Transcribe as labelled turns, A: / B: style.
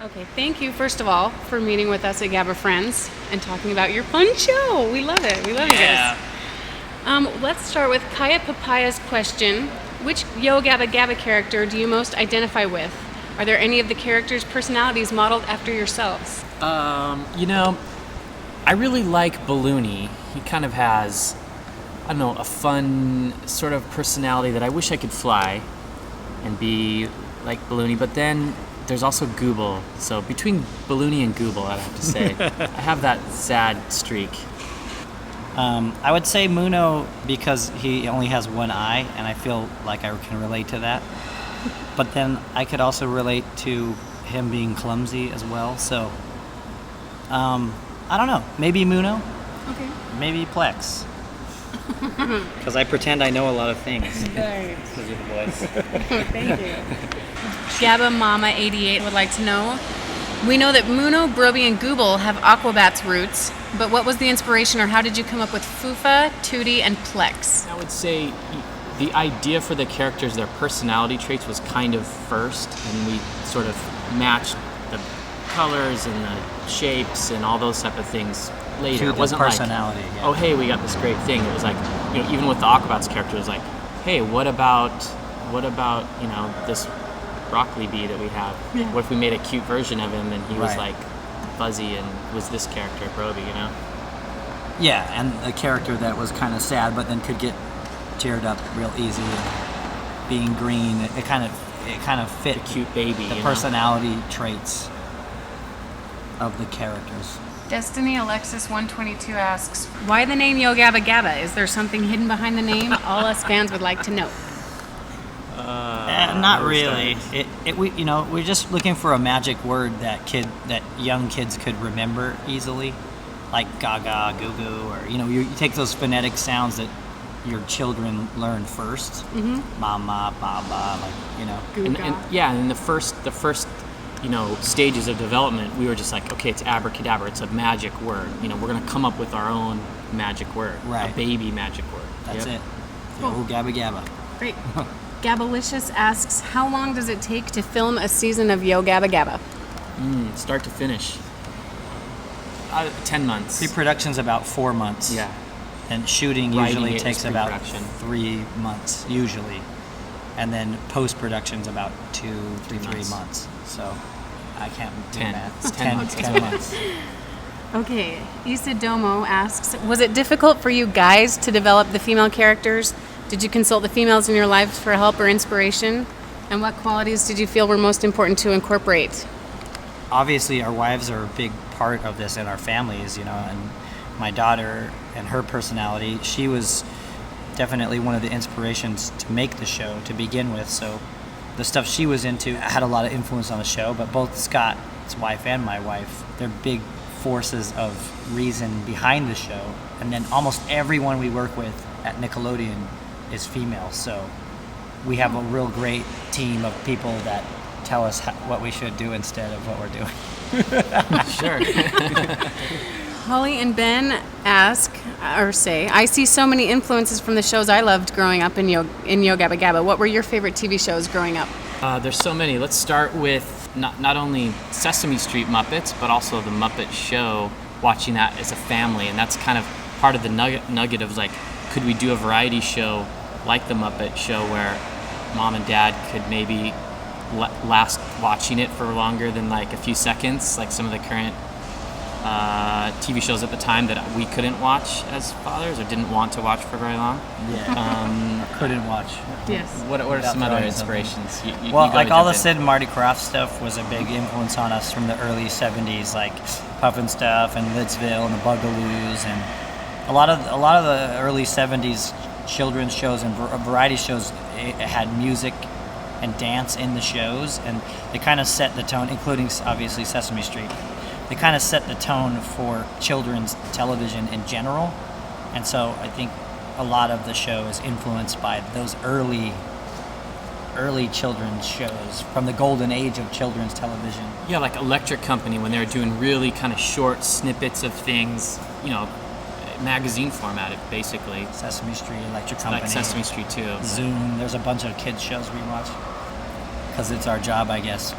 A: Okay, thank you, first of all, for meeting with us at Gabbafriends and talking about your fun show. We love it. We love you guys. Let's start with Kaya Papaya's question. Which Yo Gabba Gabba character do you most identify with? Are there any of the characters' personalities modeled after yourselves?
B: I really like Balloony. He kind of has, a fun sort of personality that I wish I could fly and be like Balloony. But then there's also Gooble. So between Balloony and Gooble, I'd have to say, I have that sad streak.
C: I would say Muno because he only has one eye, and I feel like I can relate to that. But then I could also relate to him being clumsy as well. So, I don't know. Maybe Muno.
A: Okay.
C: Maybe Plex. Because I pretend I know a lot of things.
A: Nice.
C: Because of the voice.
A: Thank you. Gabba Mama 88 would like to know. We know that Muno, Broby, and Gooble have Aquabat's roots, but what was the inspiration, or how did you come up with Fufa, Tootie, and Plex?
B: I would say the idea for the characters, their personality traits, was kind of first, and we sort of matched the colors and the shapes and all those type of things later.
C: It wasn't personality.
B: Like,
C: yeah.
B: oh hey, we got this great thing. It was like, even with the Aquabats character, it was like, hey, what about this broccoli bee that we have?
A: Yeah.
B: What if we made a cute version of him and he was
C: Right.
B: like fuzzy and was this character, Broby,
C: Yeah, and a character that was kind of sad, but then could get cheered up real easy. And being green, it kind of fit
B: The cute baby,
C: the personality traits of the characters.
A: Destiny Alexis 122 asks, why the name Yo Gabba Gabba? Is there something hidden behind the name? All us fans would like to know.
C: Not really. We're just looking for a magic word that young kids could remember easily, like gaga, goo goo, or you take those phonetic sounds that your children learn first.
A: Mm-hmm.
C: Mama, baba,
B: And in the first stages of development, we were just like, okay, it's abracadabra, it's a magic word. We're gonna come up with our own magic word,
C: Right.
B: a baby magic word.
C: That's
B: Yep.
C: it. Yo gabba gabba.
A: Great. Gabalicious asks, how long does it take to film a season of Yo Gabba Gabba?
B: Start to finish. 10 months.
C: Pre-production's about 4 months.
B: Yeah.
C: And shooting
B: Writing
C: usually
B: it is
C: takes about
B: pre-production.
C: 3 months, usually. And then post-production's about 2 to 3
B: months.
C: months. So I can't do
B: 10.
C: math.
B: It's 10 months.
C: 10 months.
A: Okay, Issa Domo asks, was it difficult for you guys to develop the female characters? Did you consult the females in your lives for help or inspiration? And what qualities did you feel were most important to incorporate?
C: Obviously, our wives are a big part of this in our families, and my daughter and her personality, she was definitely one of the inspirations to make the show to begin with. So the stuff she was into had a lot of influence on the show, but both Scott's wife and my wife, they're big forces of reason behind the show. And then almost everyone we work with at Nickelodeon is female, so we have a real great team of people that tell us what we should do instead of what we're doing.
B: Sure.
A: Holly and Ben ask, or say, I see so many influences from the shows I loved growing up in Yo Gabba Gabba. What were your favorite TV shows growing up?
B: There's so many. Let's start with not only Sesame Street Muppets, but also the Muppet Show, watching that as a family. And that's kind of part of the nugget of like, could we do a variety show like the Muppet Show where mom and dad could maybe last watching it for longer than like a few seconds, like some of the current TV shows at the time that we couldn't watch as fathers or didn't want to watch for very long.
C: Yeah. Or couldn't watch.
A: Yes.
B: What are
C: Without
B: some other
C: throwing
B: inspirations? You
C: Well,
B: go
C: like all
B: jump
C: the
B: in.
C: Sid and Marty Krofft stuff was a big influence on us from the early 70s, like Puffin' Stuff and Lidsville and the Bugaloos, and a lot of the early 70s children's shows and variety shows, it had music and dance in the shows, and they kind of set the tone, including obviously Sesame Street. They kind of set the tone for children's television in general, and so I think a lot of the show is influenced by those early children's shows from the golden age of children's television.
B: Yeah, like Electric Company, when they were doing really kind of short snippets of things, magazine format, basically.
C: Sesame Street, Electric Company.
B: Like Sesame Street too. but-
C: Zoom. There's a bunch of kids shows we watch because it's our job, I guess.